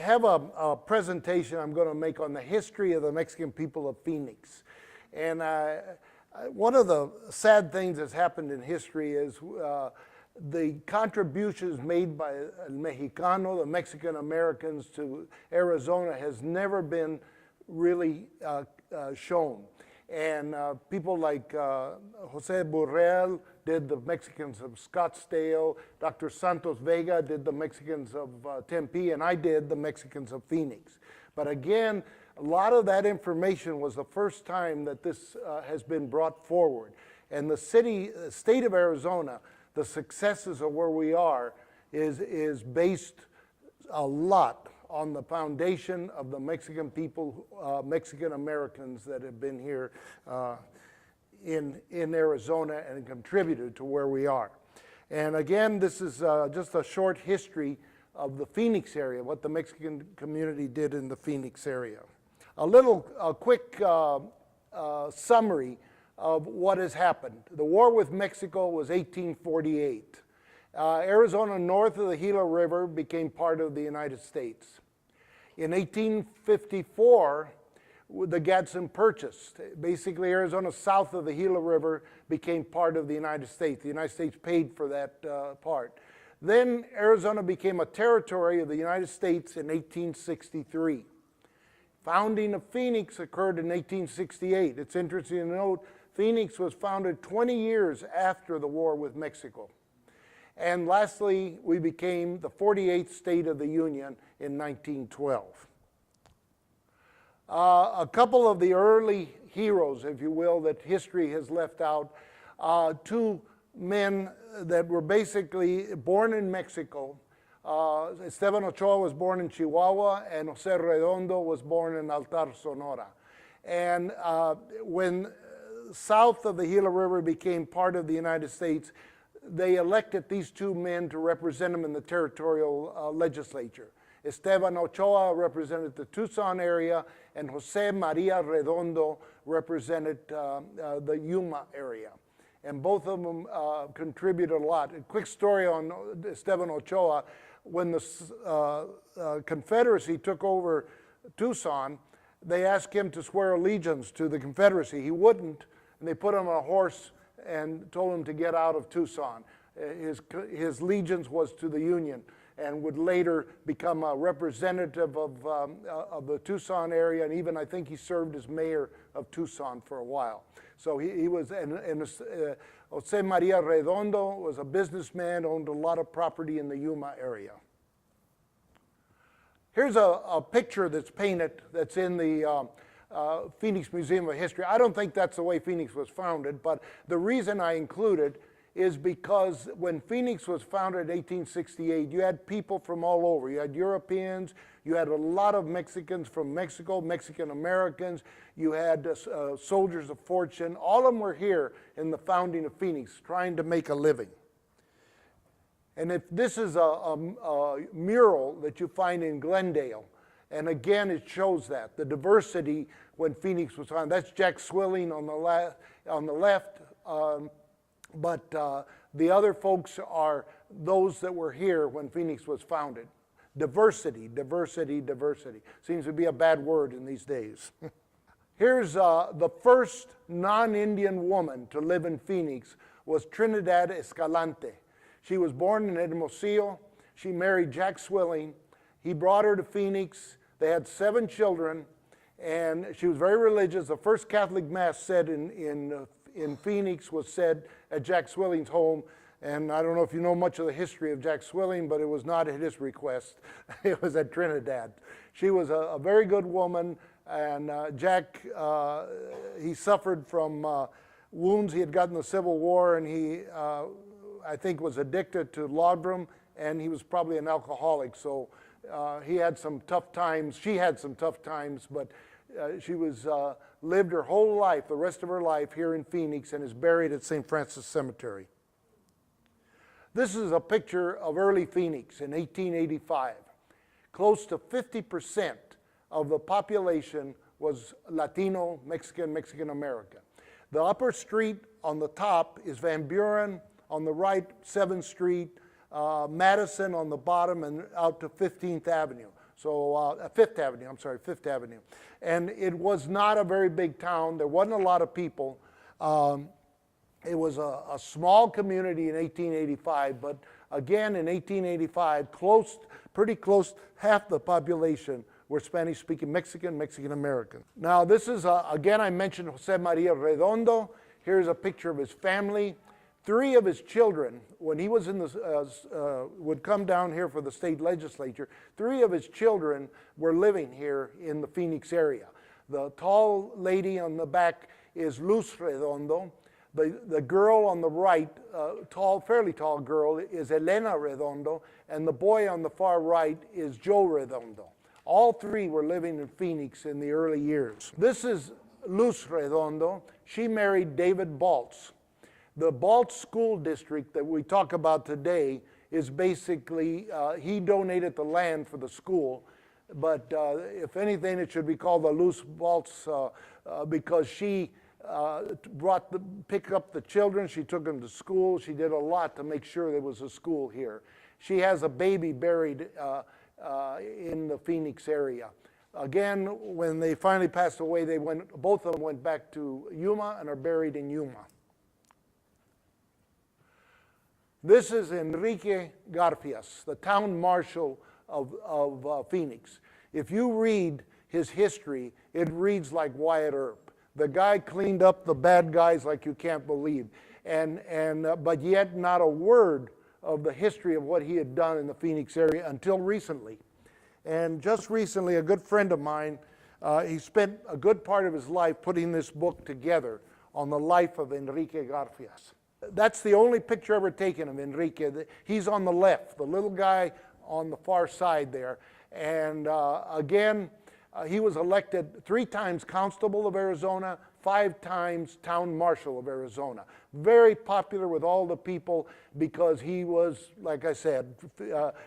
have a presentation I'm going to make on the history of the Mexican people of Phoenix. And one of the sad things that's happened in history is the contributions made by El Mexicano, the Mexican Americans to Arizona, has never been really shown. And people like Jose Burrell did the Mexicans of Scottsdale, Dr. Santos Vega did the Mexicans of Tempe, and I did the Mexicans of Phoenix. But again, a lot of that information was the first time that this has been brought forward. And the state of Arizona, the successes of where we are, is based a lot on the foundation of the Mexican people, Mexican Americans that have been here in Arizona and contributed to where we are. And again, this is just a short history of the Phoenix area, what the Mexican community did in the Phoenix area. A quick summary of what has happened. The war with Mexico was 1848. Arizona north of the Gila River became part of the United States. In 1854, the Gadsden purchased. Basically, Arizona south of the Gila River became part of the United States. The United States paid for that part. Then Arizona became a territory of the United States in 1863. Founding of Phoenix occurred in 1868. It's interesting to note, Phoenix was founded 20 years after the war with Mexico. And lastly, we became the 48th state of the Union in 1912. A couple of the early heroes, if you will, that history has left out, two men that were basically born in Mexico. Estevan Ochoa was born in Chihuahua, and Jose Redondo was born in Altar, Sonora. And when south of the Gila River became part of the United States, they elected these two men to represent them in the territorial legislature. Estevan Ochoa represented the Tucson area, and Jose Maria Redondo represented the Yuma area. And both of them contributed a lot. A quick story on Estevan Ochoa. When the Confederacy took over Tucson, they asked him to swear allegiance to the Confederacy. He wouldn't, and they put him on a horse and told him to get out of Tucson. His allegiance was to the Union, and would later become a representative of the Tucson area, and even I think he served as mayor of Tucson for a while. So he was, Jose Maria Redondo was a businessman, owned a lot of property in the Yuma area. Here's a picture that's painted that's in the Phoenix Museum of History. I don't think that's the way Phoenix was founded, but the reason I include it is because when Phoenix was founded in 1868, you had people from all over. You had Europeans, you had a lot of Mexicans from Mexico, Mexican Americans, you had soldiers of fortune. All of them were here in the founding of Phoenix, trying to make a living. And if this is a mural that you find in Glendale, and again it shows that, the diversity when Phoenix was founded. That's Jack Swilling on the left. But the other folks are those that were here when Phoenix was founded. Diversity, diversity, diversity. Seems to be a bad word in these days. Here's the first non-Indian woman to live in Phoenix was Trinidad Escalante. She was born in Hermosillo. She married Jack Swilling. He brought her to Phoenix. They had 7 children, and she was very religious. The first Catholic Mass said in Phoenix was said at Jack Swilling's home, and I don't know if you know much of the history of Jack Swilling, but it was not at his request. It was at Trinidad. She was a very good woman, and Jack, he suffered from wounds he had gotten in the Civil War, and he, I think, was addicted to laudanum, and he was probably an alcoholic, so he had some tough times. She had some tough times, but she was lived her whole life, the rest of her life, here in Phoenix, and is buried at St. Francis Cemetery. This is a picture of early Phoenix in 1885. Close to 50% of the population was Latino, Mexican, Mexican American. The upper street on the top is Van Buren, on the right, 7th Street, Madison on the bottom, and out to 15th Avenue. So Fifth Avenue, I'm sorry, Fifth Avenue. And it was not a very big town. There wasn't a lot of people. It was a small community in 1885, but again in 1885, pretty close, half the population were Spanish-speaking Mexican-American. Now this is, again I mentioned Jose Maria Redondo. Here's a picture of his family. 3 of his children, when he was in the, would come down here for the state legislature, 3 of his children were living here in the Phoenix area. The tall lady on the back is Luz Redondo. The girl on the right, fairly tall girl, is Elena Redondo, and the boy on the far right is Joe Redondo. All 3 were living in Phoenix in the early years. This is Luz Redondo. She married David Balsz. The Balsz School District that we talk about today is basically, he donated the land for the school, but if anything, it should be called the Luz Balsz because she picked up the children, she took them to school, she did a lot to make sure there was a school here. She has a baby buried in the Phoenix area. Again, when they finally passed away, both of them went back to Yuma and are buried in Yuma. This is Enrique Garfias, the town marshal of Phoenix. If you read his history, it reads like Wyatt Earp. The guy cleaned up the bad guys like you can't believe, but yet not a word of the history of what he had done in the Phoenix area until recently. And just recently, a good friend of mine, he spent a good part of his life putting this book together on the life of Enrique Garfias. That's the only picture ever taken of Enrique. He's on the left, the little guy on the far side there. And again, he was elected 3 times Constable of Arizona, 5 times Town Marshal of Arizona. Very popular with all the people because he was, like I said,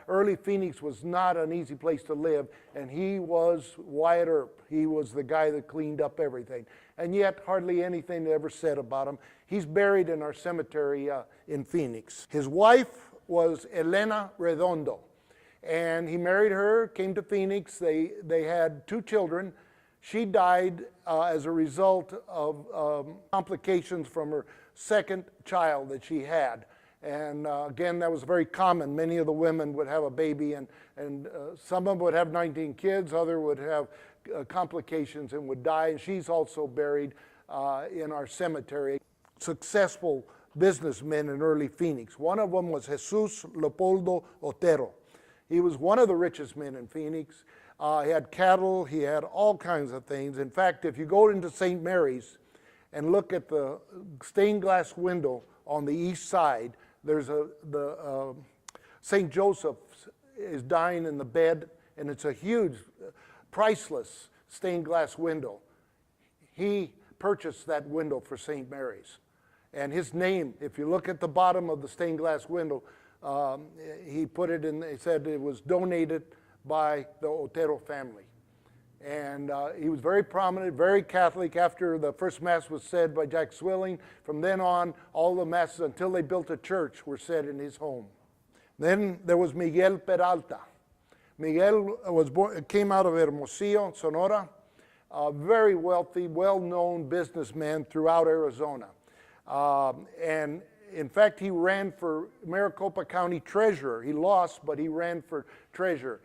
early Phoenix was not an easy place to live, and he was Wyatt Earp. He was the guy that cleaned up everything. And yet, hardly anything ever said about him. He's buried in our cemetery in Phoenix. His wife was Elena Redondo, and he married her, came to Phoenix. They had 2 children. She died as a result of complications from her second child that she had. And again, that was very common. Many of the women would have a baby, and some of them would have 19 kids, others would have complications and would die. And she's also buried in our cemetery. Successful businessmen in early Phoenix. One of them was Jesús Leopoldo Otero. He was one of the richest men in Phoenix. He had cattle, he had all kinds of things. In fact, if you go into St. Mary's and look at the stained glass window on the east side, there's St. Joseph is dying in the bed, and it's a huge, priceless stained glass window. He purchased that window for St. Mary's. And his name, if you look at the bottom of the stained glass window, he put it in, he said it was donated by the Otero family. And he was very prominent, very Catholic. After the first Mass was said by Jack Swilling, from then on, all the Masses until they built a church were said in his home. Then there was Miguel Peralta. Miguel came out of Hermosillo, Sonora, a very wealthy, well-known businessman throughout Arizona. And in fact, he ran for Maricopa County Treasurer. He lost, but he ran for Treasurer.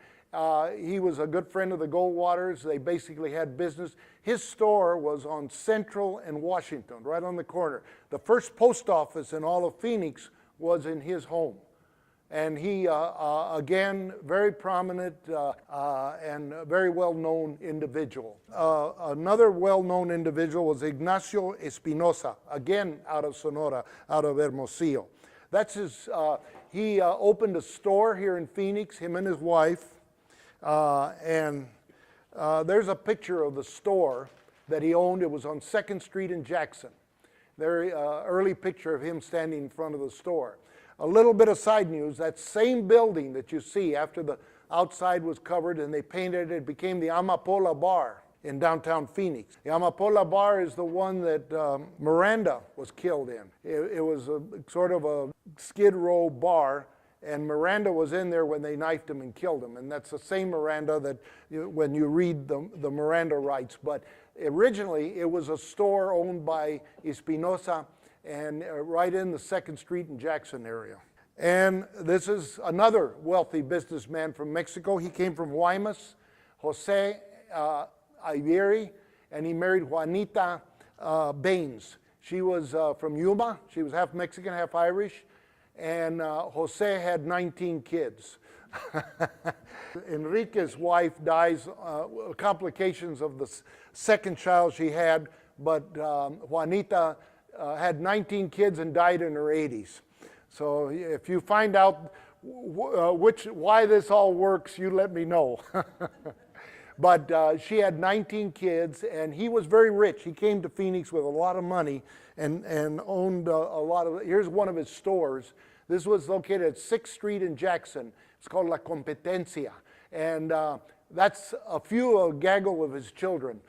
He was a good friend of the Goldwaters. They basically had business. His store was on Central and Washington, right on the corner. The first post office in all of Phoenix was in his home. And he, again, very prominent and very well-known individual. Another well-known individual was Ignacio Espinoza, again out of Sonora, out of Hermosillo. That's his, he opened a store here in Phoenix, him and his wife. There's a picture of the store that he owned. It was on 2nd Street in Jackson. Very early picture of him standing in front of the store. A little bit of side news, that same building that you see after the outside was covered and they painted it, became the Amapola Bar in downtown Phoenix. The Amapola Bar is the one that Miranda was killed in. It was a sort of a skid row bar, And Miranda was in there when they knifed him and killed him. And that's the same Miranda that when you read the Miranda rights. But originally, it was a store owned by Espinoza and right in the 2nd Street in Jackson area. And this is another wealthy businessman from Mexico. He came from Guaymas, Jose Iberi, and he married Juanita Baines. She was from Yuma. She was half Mexican, half Irish. And Jose had 19 kids. Enrique's wife dies, complications of the 2nd child she had, but Juanita had 19 kids and died in her 80s. So if you find out why this all works, you let me know. But she had 19 kids, and he was very rich. He came to Phoenix with a lot of money and owned a lot of, here's one of his stores. This was located at 6th Street in Jackson. It's called La Competencia. And that's a gaggle of his children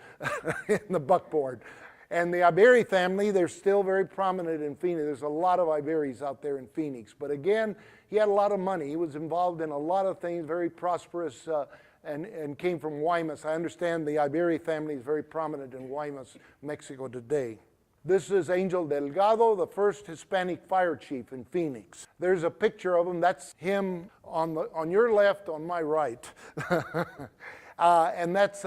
in the buckboard. And the Iberi family, they're still very prominent in Phoenix. There's a lot of Iberis out there in Phoenix. But again, he had a lot of money. He was involved in a lot of things, very prosperous, and came from Guaymas. I understand the Iberi family is very prominent in Guaymas, Mexico today. This is Angel Delgado, the first Hispanic fire chief in Phoenix. There's a picture of him. That's him on your left, on my right. And that's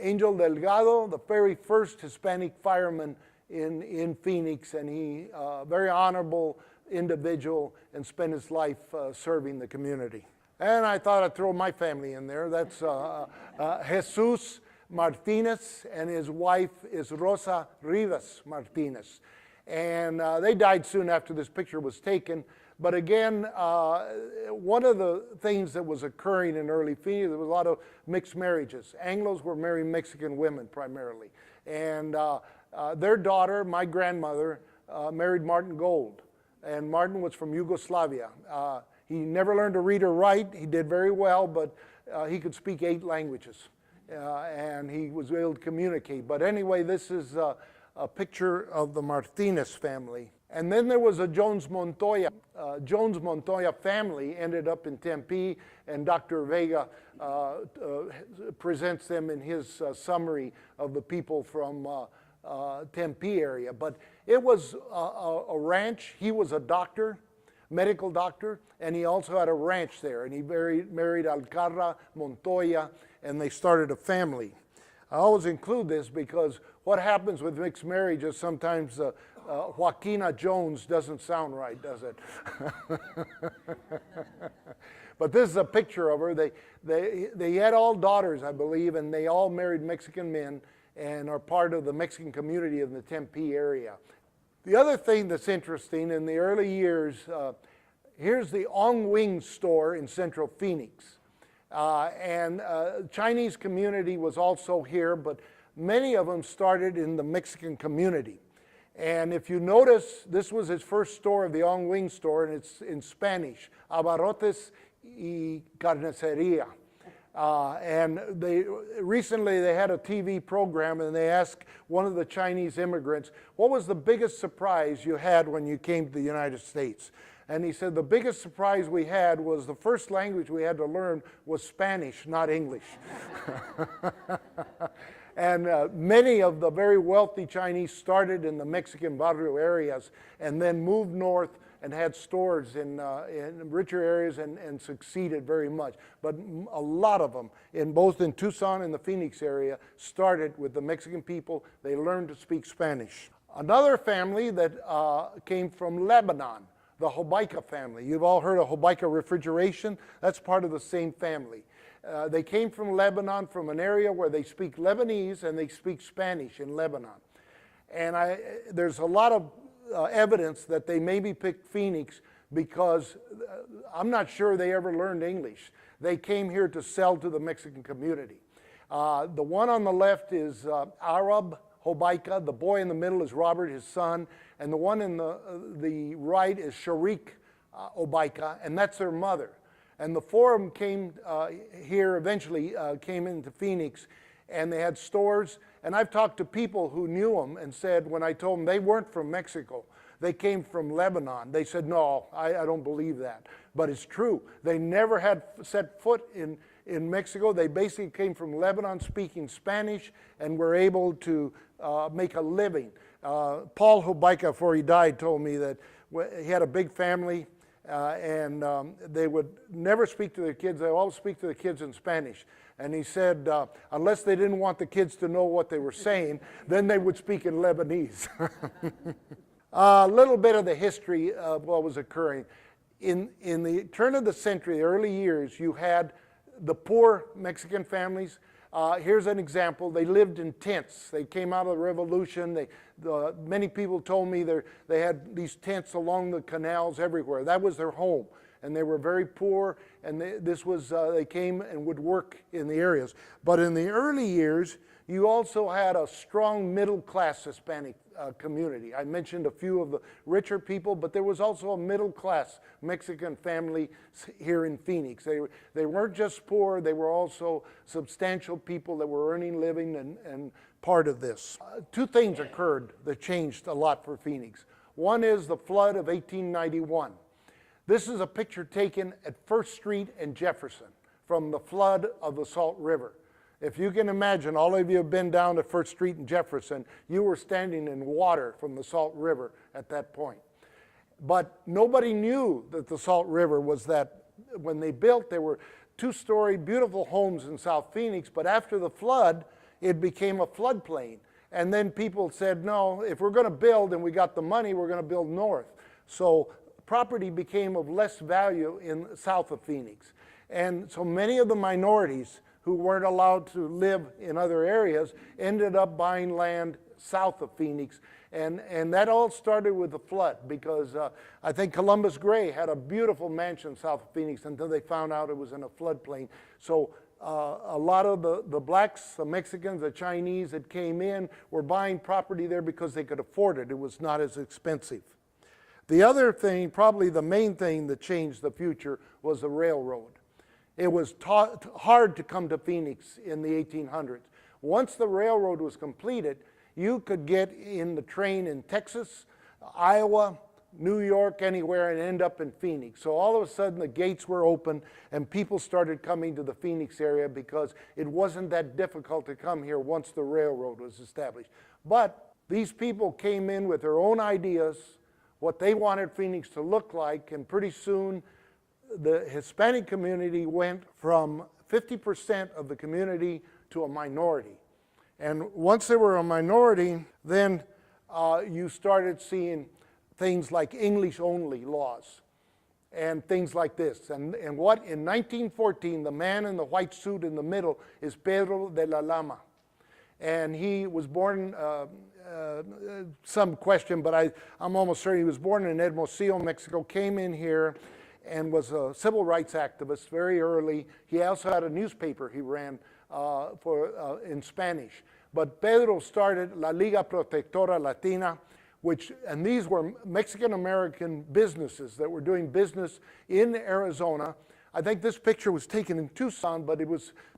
Angel Delgado, the very first Hispanic fireman in Phoenix, and he very honorable individual and spent his life serving the community. And I thought I'd throw my family in there. That's Jesús Martinez, and his wife is Rosa Rivas Martinez. And they died soon after this picture was taken. But again, one of the things that was occurring in early Phoenix, there was a lot of mixed marriages. Anglos were marrying Mexican women primarily. And their daughter, my grandmother, married Martin Gold. And Martin was from Yugoslavia. He never learned to read or write. He did very well, but he could speak 8 languages. And he was able to communicate. But anyway, this is a picture of the Martinez family. And then there was a Jones Montoya. Jones Montoya family ended up in Tempe, and Dr. Vega presents them in his summary of the people from Tempe area. But it was a ranch. He was a doctor, medical doctor, and he also had a ranch there. And he married Alcarra Montoya, and they started a family. I always include this because what happens with mixed marriages, sometimes Joaquina Jones doesn't sound right, does it? But this is a picture of her. They had all daughters, I believe, and they all married Mexican men and are part of the Mexican community in the Tempe area. The other thing that's interesting, in the early years, here's the Ong Wing store in Central Phoenix. And Chinese community was also here, but many of them started in the Mexican community. And if you notice, this was his first store of the Ong Wing store, and it's in Spanish, Abarrotes y Carniceria. And recently they had a TV program, and they asked one of the Chinese immigrants, what was the biggest surprise you had when you came to the United States? And he said, the biggest surprise we had was the first language we had to learn was Spanish, not English. And many of the very wealthy Chinese started in the Mexican Barrio areas and then moved north and had stores in richer areas and succeeded very much. But a lot of them, both in Tucson and the Phoenix area, started with the Mexican people. They learned to speak Spanish. Another family that came from Lebanon, the Hobaika family. You've all heard of Hobaika refrigeration. That's part of the same family. They came from Lebanon, from an area where they speak Lebanese and they speak Spanish in Lebanon. And there's a lot of evidence that they maybe picked Phoenix because I'm not sure they ever learned English. They came here to sell to the Mexican community. The one on the left is Arab Hobaika. The boy in the middle is Robert, his son. And the one in the right is Sharik Hobaika, and that's their mother. And the four of them came here, eventually came into Phoenix, and they had stores. And I've talked to people who knew them and said, when I told them they weren't from Mexico, they came from Lebanon. They said, no, I don't believe that. But it's true. They never had set foot in Mexico. They basically came from Lebanon speaking Spanish and were able to make a living. Paul Hobaika, before he died, told me that he had a big family and they would never speak to their kids. They always speak to the kids in Spanish. And he said, unless they didn't want the kids to know what they were saying, then they would speak in Lebanese. A little bit of the history of what was occurring. In the turn of the century, the early years, you had the poor Mexican families. Here's an example. They lived in tents. They came out of the revolution. Many people told me they had these tents along the canals everywhere. That was their home. And they were very poor, and they came and would work in the areas. But in the early years, you also had a strong middle-class Hispanic community. I mentioned a few of the richer people, but there was also a middle-class Mexican family here in Phoenix. They weren't just poor, they were also substantial people that were earning living and part of this. Two things occurred that changed a lot for Phoenix. One is the flood of 1891. This is a picture taken at 1st Street and Jefferson from the flood of the Salt River. If you can imagine, all of you have been down to 1st Street and Jefferson, you were standing in water from the Salt River at that point. But nobody knew that the Salt River was that. When they built, there were 2-story beautiful homes in South Phoenix, but after the flood, it became a floodplain. And then people said, no, if we're going to build and we got the money, we're going to build north. So property became of less value in south of Phoenix. And so many of the minorities who weren't allowed to live in other areas ended up buying land south of Phoenix. And that all started with the flood because I think Columbus Gray had a beautiful mansion south of Phoenix until they found out it was in a floodplain. So a lot of the blacks, the Mexicans, the Chinese that came in were buying property there because they could afford it. It was not as expensive. The other thing, probably the main thing that changed the future, was the railroad. It was hard to come to Phoenix in the 1800s. Once the railroad was completed, you could get in the train in Texas, Iowa, New York, anywhere, and end up in Phoenix. So all of a sudden the gates were open and people started coming to the Phoenix area because it wasn't that difficult to come here once the railroad was established. But these people came in with their own ideas, what they wanted Phoenix to look like, and pretty soon the Hispanic community went from 50% of the community to a minority. And once they were a minority, then you started seeing things like English-only laws and things like this. And what, in 1914, the man in the white suit in the middle is Pedro de la Lama. And he was born, some question, but I'm almost certain he was born in Hermosillo, Mexico, came in here and was a civil rights activist very early. He also had a newspaper he ran in Spanish. But Pedro started La Liga Protectora Latina, and these were Mexican-American businesses that were doing business in Arizona. I think this picture was taken in Tucson, but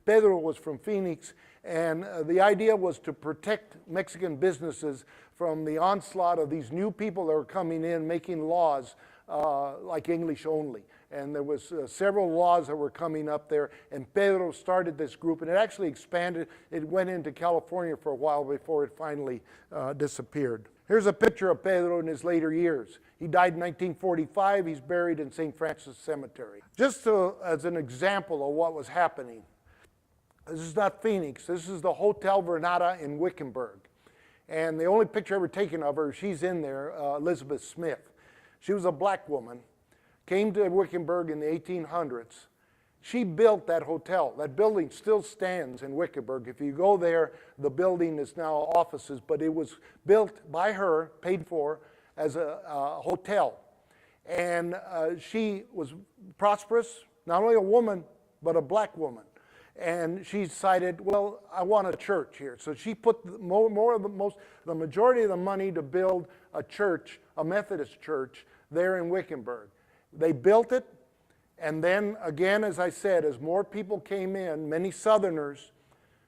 Pedro was from Phoenix, and the idea was to protect Mexican businesses from the onslaught of these new people that were coming in making laws like English only. And there was several laws that were coming up there, and Pedro started this group, and it actually expanded. It went into California for a while before it finally disappeared. Here's a picture of Pedro in his later years. He died in 1945. He's buried in St. Francis Cemetery. Just as an example of what was happening, this is not Phoenix. This is the Hotel Vernada in Wickenburg. And the only picture ever taken of her, she's in there, Elizabeth Smith. She was a black woman, came to Wickenburg in the 1800s. She built that hotel. That building still stands in Wickenburg. If you go there, the building is now offices, but it was built by her, paid for, as a hotel. And she was prosperous, not only a woman, but a black woman. And she decided, well, I want a church here. So she put the majority of the money to build a church, a Methodist church, there in Wickenburg. They built it, and then again, as I said, as more people came in, many Southerners,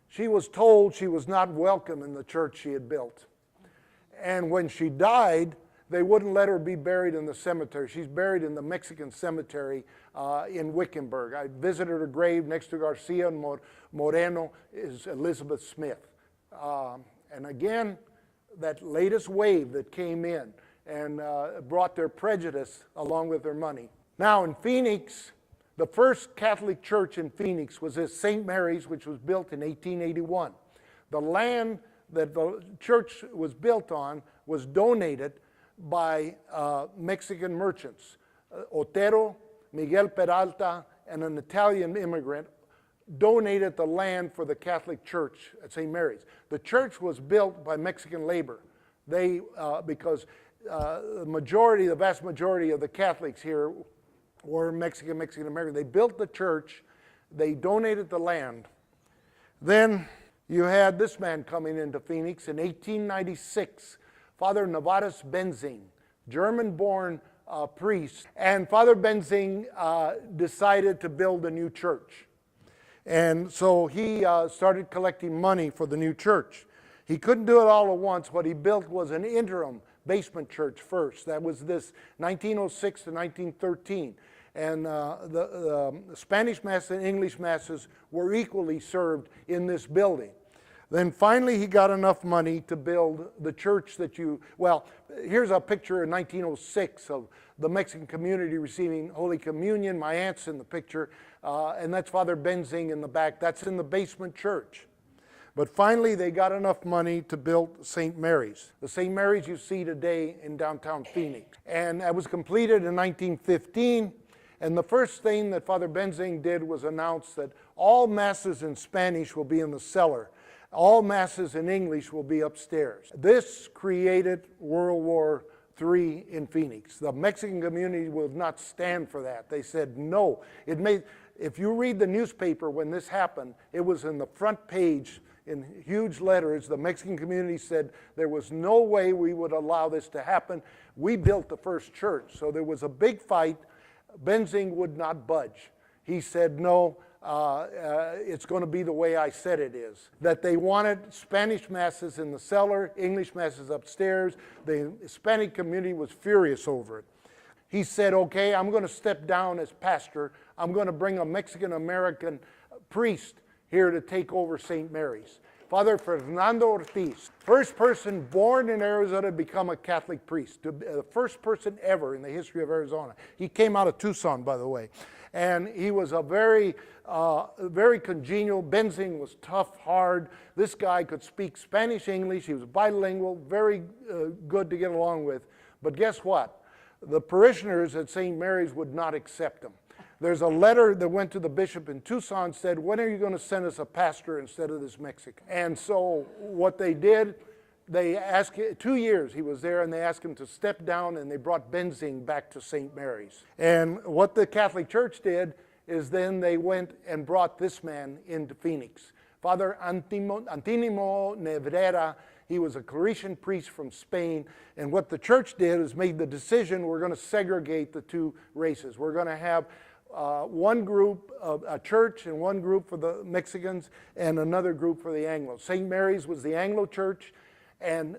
she was told she was not welcome in the church she had built. And when she died, they wouldn't let her be buried in the cemetery. She's buried in the Mexican cemetery in Wickenburg. I visited her grave next to Garcia and Moreno is Elizabeth Smith. And again, that latest wave that came in and brought their prejudice along with their money. Now in Phoenix, the first Catholic church in Phoenix was at St. Mary's, which was built in 1881. The land that the church was built on was donated by Mexican merchants. Otero, Miguel Peralta, and an Italian immigrant donated the land for the Catholic Church at St. Mary's. The church was built by Mexican labor. They, because the vast majority of the Catholics here were Mexican American. They built the church, they donated the land. Then you had this man coming into Phoenix in 1896, Father Navarez Benzing, German-born priest. And Father Benzing decided to build a new church. And so he started collecting money for the new church. He couldn't do it all at once. What he built was an interim basement church first. That was this 1906 to 1913. And the Spanish Mass and English Masses were equally served in this building. Then finally he got enough money to build the church that well, here's a picture in 1906 of the Mexican community receiving Holy Communion. My aunt's in the picture, and that's Father Benzing in the back. That's in the basement church. But finally they got enough money to build St. Mary's. The St. Mary's you see today in downtown Phoenix. And that was completed in 1915. And the first thing that Father Benzing did was announce that all masses in Spanish will be in the cellar. All masses in English will be upstairs. This created World War III in Phoenix. The Mexican community would not stand for that. They said no. If you read the newspaper when this happened, it was in the front page in huge letters. The Mexican community said there was no way we would allow this to happen. We built the first church. So there was a big fight. Benzing would not budge. He said, no, it's going to be the way I said it is. That they wanted Spanish masses in the cellar, English masses upstairs. The Hispanic community was furious over it. He said, okay, I'm going to step down as pastor. I'm going to bring a Mexican-American priest here to take over St. Mary's. Father Fernando Ortiz, first person born in Arizona to become a Catholic priest, the first person ever in the history of Arizona. He came out of Tucson, by the way. And he was a very congenial. Benzing was tough, hard. This guy could speak Spanish, English. He was bilingual, very good to get along with. But guess what? The parishioners at St. Mary's would not accept him. There's a letter that went to the bishop in Tucson, said, when are you going to send us a pastor instead of this Mexican? And so what they did, they asked, 2 years he was there, and they asked him to step down, and they brought Benzing back to St. Mary's. And what the Catholic Church did is then they went and brought this man into Phoenix. Father Antonio Nebrera, he was a Claretian priest from Spain, and what the church did is made the decision, we're going to segregate the two races. We're going to have one group, a church, and one group for the Mexicans, and another group for the Anglos. St. Mary's was the Anglo church, and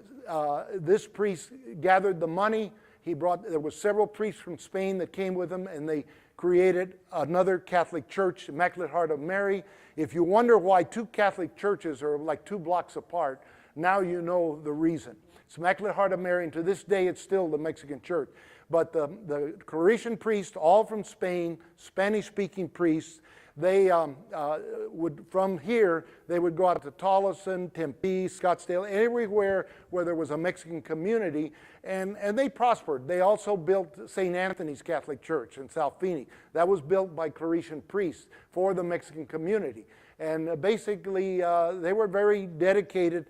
this priest gathered the money. There were several priests from Spain that came with him, and they created another Catholic church, Immaculate Heart of Mary. If you wonder why two Catholic churches are like 2 blocks apart, now you know the reason. It's Immaculate Heart of Mary, and to this day it's still the Mexican church. But the Claretian priests, all from Spain, Spanish-speaking priests, they would, from here, they would go out to Tolleson, Tempe, Scottsdale, everywhere where there was a Mexican community, and they prospered. They also built St. Anthony's Catholic Church in South Phoenix. That was built by Claretian priests for the Mexican community. And basically, they were very dedicated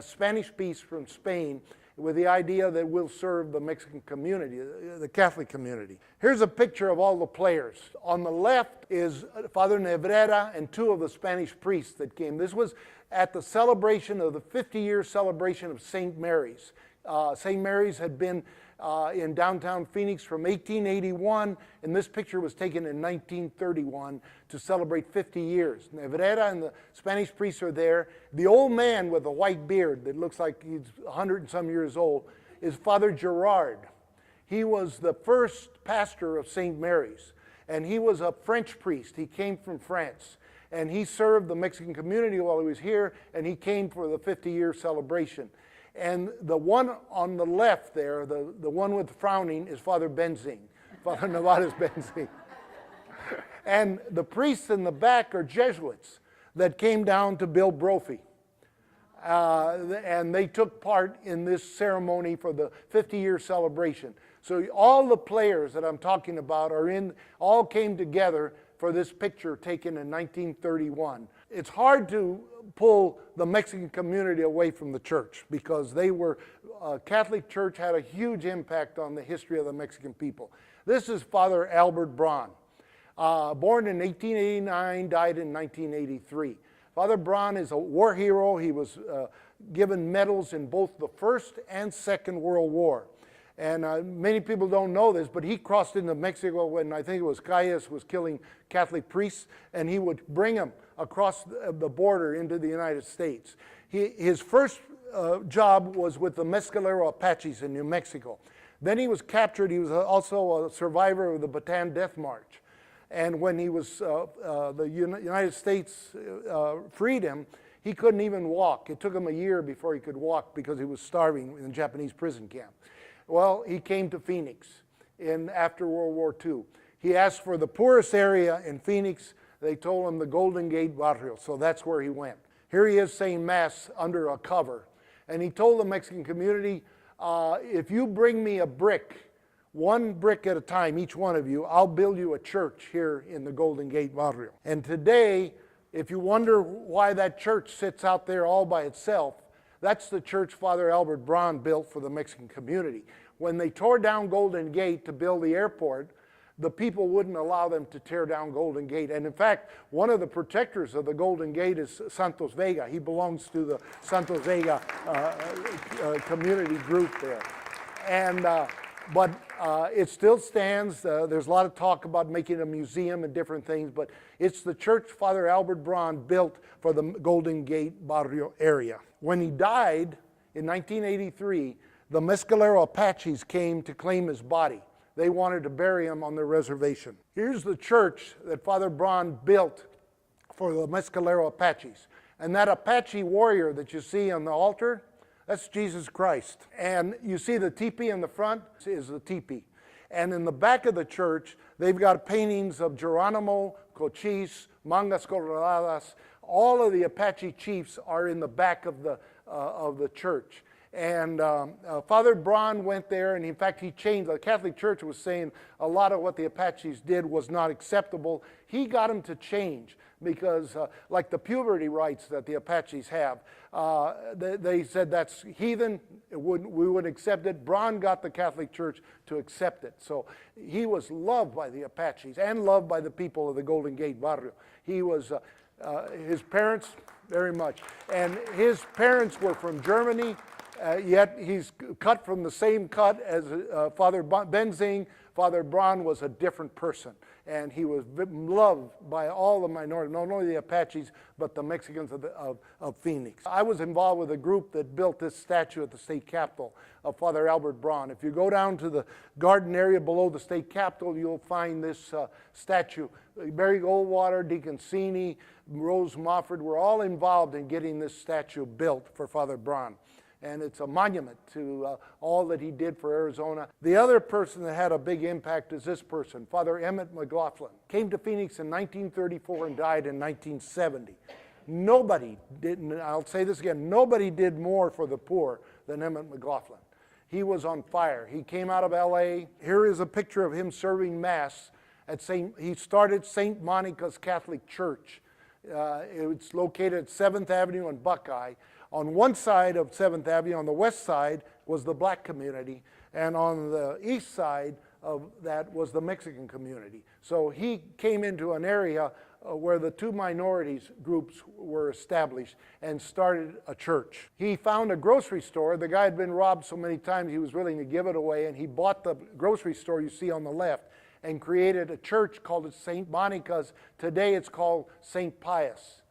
Spanish priests from Spain, with the idea that we'll serve the Mexican community, the Catholic community. Here's a picture of all the players. On the left is Father Nebrera and 2 of the Spanish priests that came. This was at the celebration of the 50-year celebration of St. Mary's. St. Mary's had been in downtown Phoenix from 1881, and this picture was taken in 1931 to celebrate 50 years. Nebrera and the Spanish priests are there. The old man with the white beard that looks like he's 100 and some years old, is Father Gerard. He was the first pastor of St. Mary's, and he was a French priest. He came from France, and he served the Mexican community while he was here, and he came for the 50-year celebration. And the one on the left there, the one with the frowning, is Father Benzing, Father Nevada's Benzing. And the priests in the back are Jesuits that came down to build Brophy. And they took part in this ceremony for the 50-year celebration. So all the players that I'm talking about all came together for this picture taken in 1931. It's hard to pull the Mexican community away from the church because Catholic Church had a huge impact on the history of the Mexican people. This is Father Albert Braun. Born in 1889, died in 1983. Father Braun is a war hero. He was given medals in both the First and Second World War. And many people don't know this, but he crossed into Mexico when I think it was Calles was killing Catholic priests, and he would bring them across the border into the United States. His first job was with the Mescalero Apaches in New Mexico. Then he was captured. He was also a survivor of the Bataan Death March. And when he was, the United States freed him, he couldn't even walk. It took him a year before he could walk because he was starving in a Japanese prison camp. Well, he came to Phoenix after World War II. He asked for the poorest area in Phoenix. They told him the Golden Gate Barrio, so that's where he went. Here he is saying Mass under a cover. And he told the Mexican community, if you bring me a brick, one brick at a time, each one of you, I'll build you a church here in the Golden Gate Barrio. And today, if you wonder why that church sits out there all by itself, that's the church Father Albert Braun built for the Mexican community. When they tore down Golden Gate to build the airport, the people wouldn't allow them to tear down Golden Gate. And in fact, one of the protectors of the Golden Gate is Santos Vega. He belongs to the Santos Vega community group there. And but it still stands. There's a lot of talk about making a museum and different things, but it's the church Father Albert Braun built for the Golden Gate Barrio area. When he died in 1983, the Mescalero Apaches came to claim his body. They wanted to bury him on their reservation. Here's the church that Father Braun built for the Mescalero Apaches. And that Apache warrior that you see on the altar, that's Jesus Christ. And you see the teepee in the front is the teepee. And in the back of the church, they've got paintings of Geronimo, Cochise, Mangas Coloradas. All of the Apache chiefs are in the back of the church. And Father Braun went there, and in fact he changed. The Catholic Church was saying a lot of what the Apaches did was not acceptable. He got them to change because like the puberty rights that the Apaches have, they said that's heathen, we wouldn't accept it. Braun got the Catholic Church to accept it. So he was loved by the Apaches and loved by the people of the Golden Gate Barrio. He was, his parents, very much. And his parents were from Germany. Yet he's cut from the same cut as Father Benzing. Father Braun was a different person, and he was loved by all the minorities, not only the Apaches, but the Mexicans of Phoenix. I was involved with a group that built this statue at the state capitol of Father Albert Braun. If you go down to the garden area below the state capitol, you'll find this statue. Barry Goldwater, Deacon Cini, Rose Mofford were all involved in getting this statue built for Father Braun. And it's a monument to all that he did for Arizona. The other person that had a big impact is this person, Father Emmett McLoughlin. Came to Phoenix in 1934 and died in 1970. Nobody did, and I'll say this again, nobody did more for the poor than Emmett McLoughlin. He was on fire. He came out of LA. Here is a picture of him serving Mass at he started St. Monica's Catholic Church. It's located at 7th Avenue and Buckeye. On one side of 7th Avenue, on the west side, was the black community, and on the east side of that was the Mexican community. So he came into an area where the two minorities groups were established and started a church. He found a grocery store. The guy had been robbed so many times he was willing to give it away, and he bought the grocery store you see on the left and created a church called it St. Monica's. Today it's called St. Pius.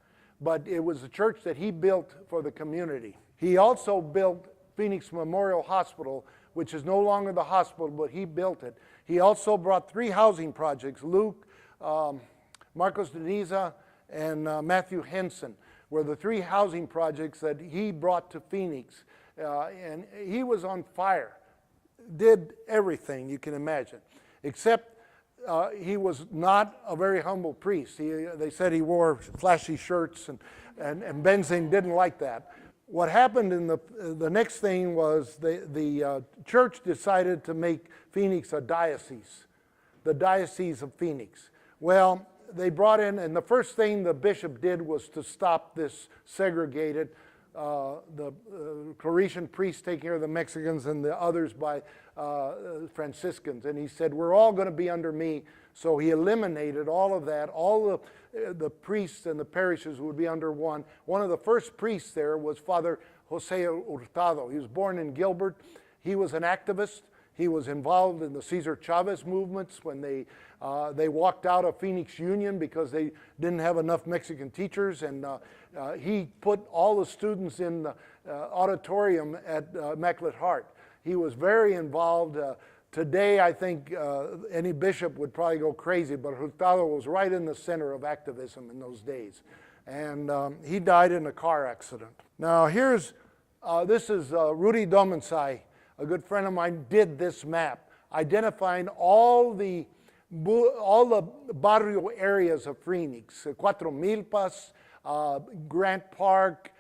But it was a church that he built for the community. He also built Phoenix Memorial Hospital, which is no longer the hospital, but he built it. He also brought 3 housing projects. Luke, Marcos de Niza, and Matthew Henson were the 3 housing projects that he brought to Phoenix. And he was on fire, did everything you can imagine, except he was not a very humble priest. They said he wore flashy shirts, and Benzing didn't like that. What happened in the next thing was the church decided to make Phoenix a diocese, the Diocese of Phoenix. Well, they brought in, and the first thing the bishop did was to stop this segregated, the Claretian priests taking care of the Mexicans and the others by Franciscans. And he said, we're all going to be under me. So he eliminated all of that. All the priests and the parishes would be under one. One of the first priests there was Father Jose Hurtado. He was born in Gilbert. He was an activist. He was involved in the Cesar Chavez movements when they walked out of Phoenix Union because they didn't have enough Mexican teachers, and he put all the students in the auditorium at Immaculate Heart. He was very involved. Today, I think any bishop would probably go crazy, but Hurtado was right in the center of activism in those days. And he died in a car accident. Now this is Rudy Domensai, a good friend of mine, did this map, identifying all the barrio areas of Phoenix, Cuatro Milpas, Grant Park,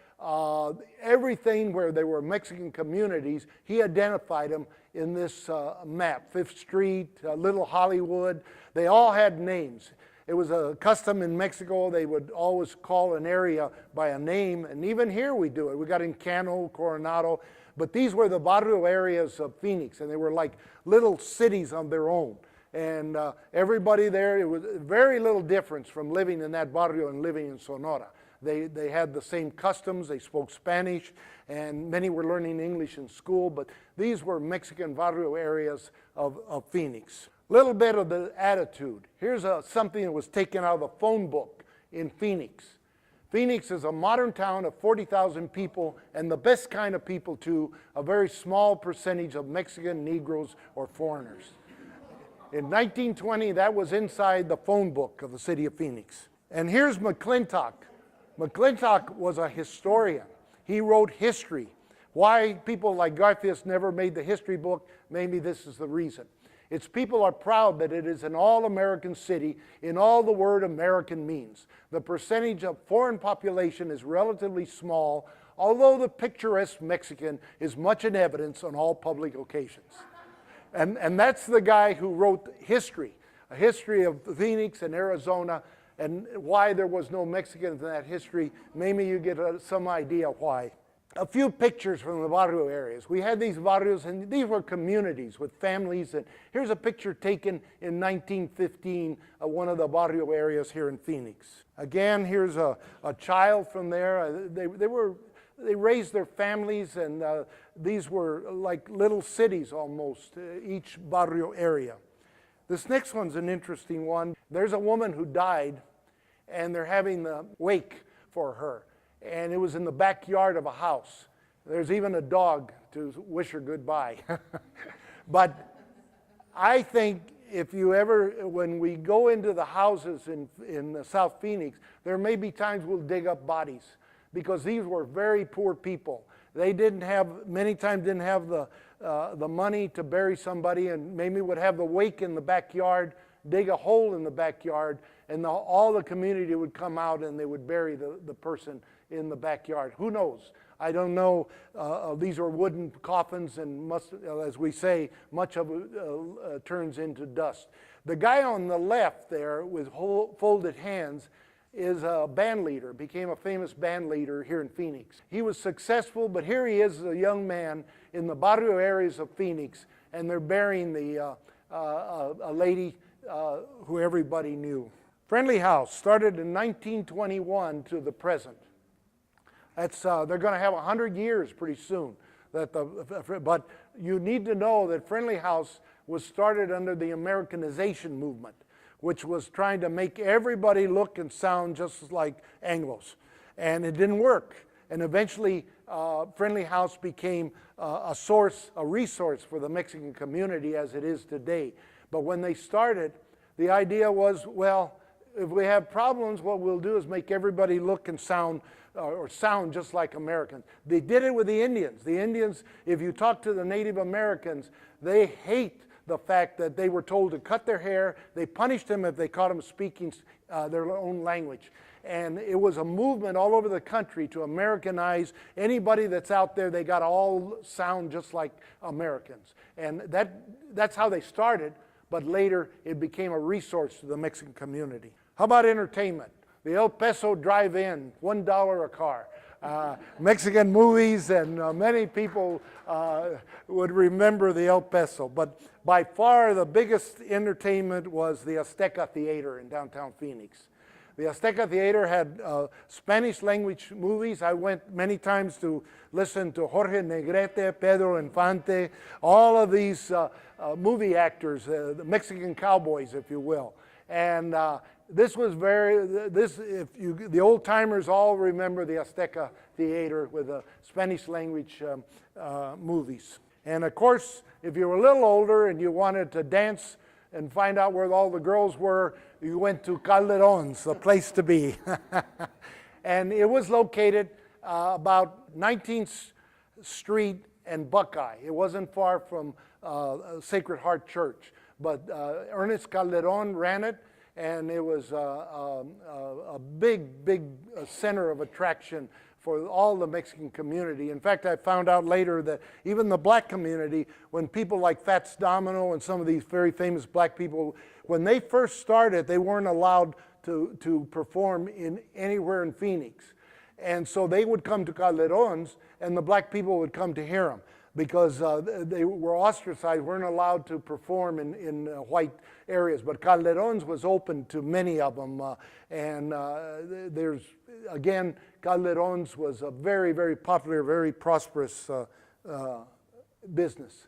everything where there were Mexican communities. He identified them in this map. 5th Street, Little Hollywood, they all had names. It was a custom in Mexico. They would always call an area by a name, and even here we do it. We got Encano, Coronado, but these were the barrio areas of Phoenix, and they were like little cities on their own. And everybody there, it was very little difference from living in that barrio and living in Sonora. They had the same customs, they spoke Spanish, and many were learning English in school, but these were Mexican barrio areas of Phoenix. Little bit of the attitude. Here's something that was taken out of the phone book in Phoenix. Phoenix is a modern town of 40,000 people, and the best kind of people too, a very small percentage of Mexican, Negroes, or foreigners. In 1920, that was inside the phone book of the city of Phoenix. And here's McClintock. McClintock was a historian. He wrote history. Why people like Garfias never made the history book, maybe this is the reason. Its people are proud that it is an all-American city in all the word American means. The percentage of foreign population is relatively small, although the picturesque Mexican is much in evidence on all public occasions. And that's the guy who wrote history, a history of Phoenix and Arizona, and why there was no Mexicans in that history. Maybe you get some idea why. A few pictures from the barrio areas. We had these barrios, and these were communities with families. And here's a picture taken in 1915 of one of the barrio areas here in Phoenix. Again, here's a child from there. They raised their families, and these were like little cities almost, each barrio area. This next one's an interesting one. There's a woman who died, and they're having the wake for her. And it was in the backyard of a house. There's even a dog to wish her goodbye. But I think if you ever, when we go into the houses in South Phoenix, there may be times we'll dig up bodies, because these were very poor people. They didn't have, many times didn't have the money to bury somebody, and maybe would have the wake in the backyard, dig a hole in the backyard, and all the community would come out and they would bury the person in the backyard. Who knows? I don't know. These are wooden coffins, and must, as we say, much of it turns into dust. The guy on the left there with folded hands is a band leader, became a famous band leader here in Phoenix. He was successful, but here he is, a young man in the barrio areas of Phoenix, and they're burying a lady who everybody knew. Friendly House started in 1921 to the present. That's, they're going to have 100 years pretty soon. But you need to know that Friendly House was started under the Americanization movement, which was trying to make everybody look and sound just like Anglos. And it didn't work. and eventually Friendly House became a resource for the Mexican community as it is today. But when they started, the idea was, well, if we have problems, what we'll do is make everybody look and sound or sound just like Americans. They did it with the Indians. The Indians, if you talk to the Native Americans, they hate the fact that they were told to cut their hair. They punished them if they caught them speaking their own language. And it was a movement all over the country to Americanize anybody that's out there. They got to all sound just like Americans. And that's how they started, but later it became a resource to the Mexican community. How about entertainment? The El Peso Drive-In, $1 a car. Mexican movies, and many people would remember the El Peso. But by far the biggest entertainment was the Azteca Theater in downtown Phoenix. The Azteca Theater had Spanish language movies. I went many times to listen to Jorge Negrete, Pedro Infante, all of these movie actors, the Mexican cowboys, if you will. And this was the old timers all remember the Azteca Theater with the Spanish language movies. And of course, if you were a little older and you wanted to dance and find out where all the girls were, you went to Calderon's, the place to be. And it was located about 19th Street and Buckeye. It wasn't far from Sacred Heart Church. But Ernest Calderon ran it, and it was a big center of attraction for all the Mexican community. In fact, I found out later that even the black community, when people like Fats Domino and some of these very famous black people, when they first started, they weren't allowed to perform anywhere in Phoenix. And so they would come to Calderon's, and the black people would come to hear them, because they were ostracized, weren't allowed to perform in white areas. But Calderon's was open to many of them. Again, Calderon's was a very, very popular, very prosperous business.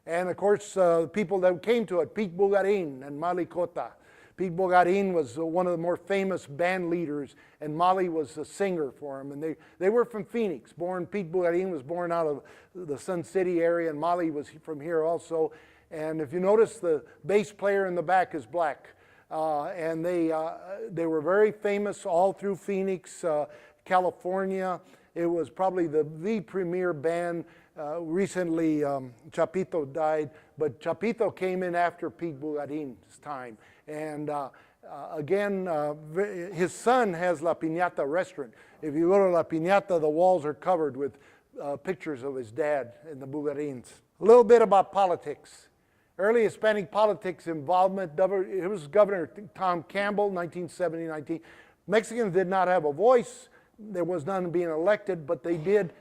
And of course, people that came to it, Pete Bugarin and Mali Cota. Pete Bugarin was one of the more famous band leaders, and Mali was a singer for him. And they were from Phoenix. Pete Bugarin was born out of the Sun City area, and Mali was from here also. And if you notice, the bass player in the back is black. And they were very famous all through Phoenix, California. It was probably the premier band. Recently, Chapito died, but Chapito came in after Pete Bugarin's time. And again, his son has La Piñata restaurant. If you go to La Piñata, the walls are covered with pictures of his dad and the Bugarins. A little bit about politics. Early Hispanic politics involvement, it was Governor Tom Campbell, 1970-19. Mexicans did not have a voice. There was none being elected, but they did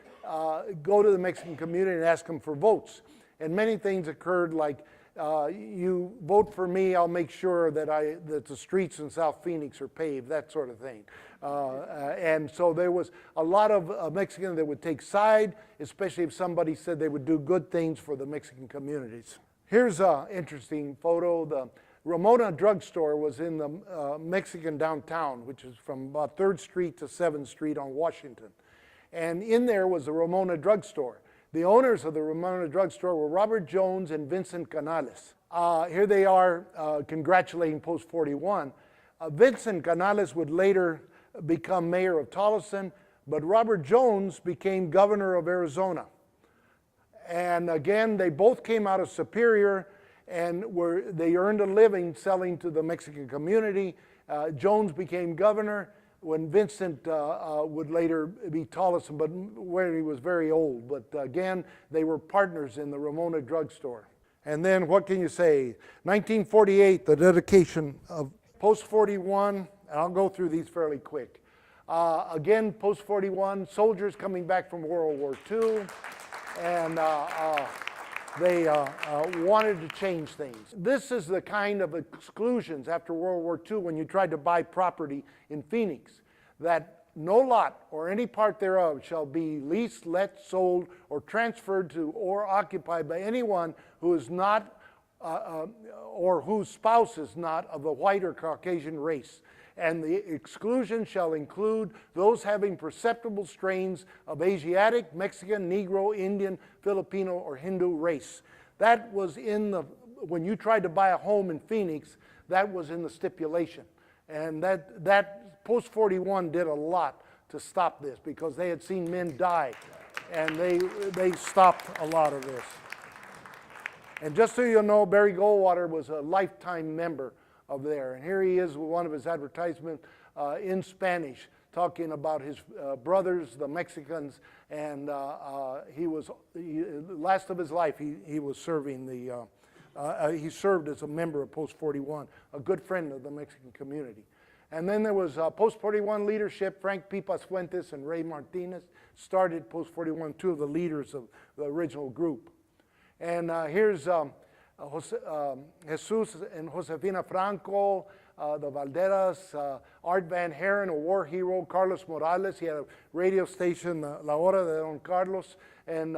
go to the Mexican community and ask them for votes. And many things occurred, like you vote for me, I'll make sure that the streets in South Phoenix are paved, that sort of thing. And so there was a lot of Mexicans that would take side, especially if somebody said they would do good things for the Mexican communities. Here's an interesting photo. The Ramona drugstore was in the Mexican downtown, which is from about 3rd Street to 7th Street on Washington. And in there was the Ramona drugstore. The owners of the Ramona drugstore were Robert Jones and Vincent Canales. Here they are congratulating Post 41. Vincent Canales would later become mayor of Tolleson, but Robert Jones became governor of Arizona. And again, they both came out of Superior, and they earned a living selling to the Mexican community. Jones became governor when Vincent would later be Tolleson, but when he was very old. But again, they were partners in the Ramona drugstore. And then what can you say? 1948, the dedication of Post 41, and I'll go through these fairly quick. Again, Post 41, soldiers coming back from World War II, and they wanted to change things. This is the kind of exclusions after World War II when you tried to buy property in Phoenix, that no lot or any part thereof shall be leased, let, sold, or transferred to or occupied by anyone who is not or whose spouse is not of the white or Caucasian race. and the exclusion shall include those having perceptible strains of Asiatic, Mexican, Negro, Indian, Filipino, or Hindu race. That was in the, when you tried to buy a home in Phoenix, that was in the stipulation. And that post-41 did a lot to stop this because they had seen men die, and they stopped a lot of this. And just so you know, Barry Goldwater was a lifetime member of there. And here he is with one of his advertisements in Spanish, talking about his brothers, the Mexicans, and last of his life, he was serving the, he served as a member of Post-41, a good friend of the Mexican community. And then there was Post-41 leadership. Frank Pipas Fuentes and Ray Martinez started Post-41, two of the leaders of the original group. And here's Jesus and Josefina Franco, the Valderas, Art Van Haren, a war hero, Carlos Morales. He had a radio station, La Hora de Don Carlos. And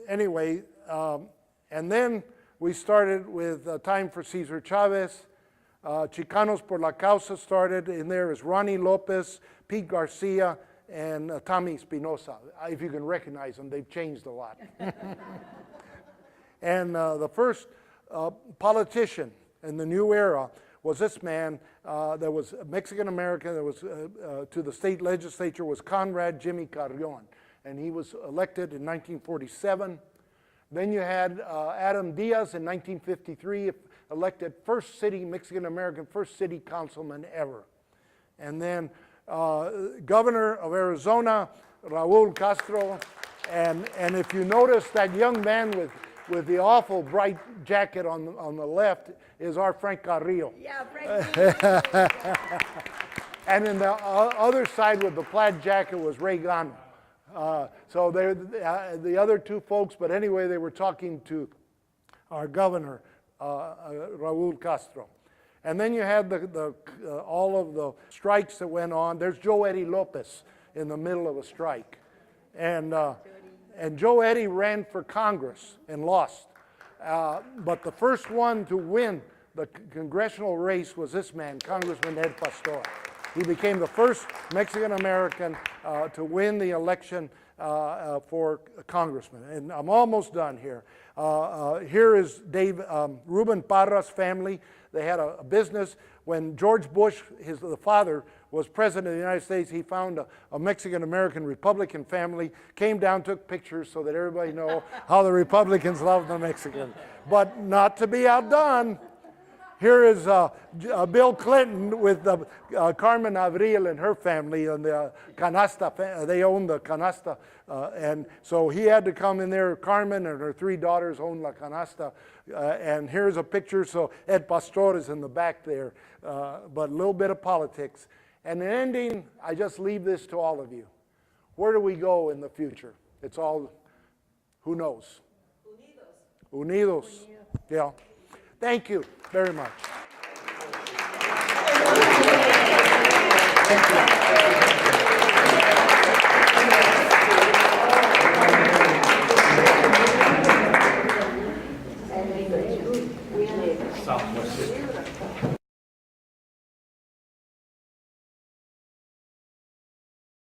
anyway, and then we started with Time for Cesar Chavez. Chicanos por la Causa started. In there is Ronnie Lopez, Pete Garcia, and Tommy Espinoza. If you can recognize them, they've changed a lot. And the first politician in the new era was this man that was Mexican-American, that was to the state legislature, was Conrad Jimmy Carrion. And he was elected in 1947. Then you had Adam Diaz in 1953, elected first city, Mexican-American, first city councilman ever. And then Governor of Arizona, Raul Castro, and if you notice that young man with the awful bright jacket on the left is our Frank Carrillo. Yeah, Frank. And in the other side with the plaid jacket was Ray Gano. So they're the other two folks, but anyway, they were talking to our governor, Raul Castro. And then you had all of the strikes that went on. There's Joe Eddie Lopez in the middle of a strike. And Joe Eddie ran for Congress and lost. But the first one to win the congressional race was this man, Congressman Ed Pastor. He became the first Mexican-American to win the election for congressman. And I'm almost done here. Here is Ruben Parra's family. They had a business. When George Bush, the father, was president of the United States, he found a Mexican-American Republican family, came down, took pictures so that everybody know how the Republicans love the Mexicans. But not to be outdone, here is Bill Clinton with Carmen Avril and her family and the Canasta. They own the Canasta. And so he had to come in there. Carmen and her three daughters own La Canasta. And here's a picture. So Ed Pastor is in the back there. But a little bit of politics. And in ending, I just leave this to all of you. Where do we go in the future? It's all, who knows? Unidos. Unidos. Yeah. Thank you very much. Thank you.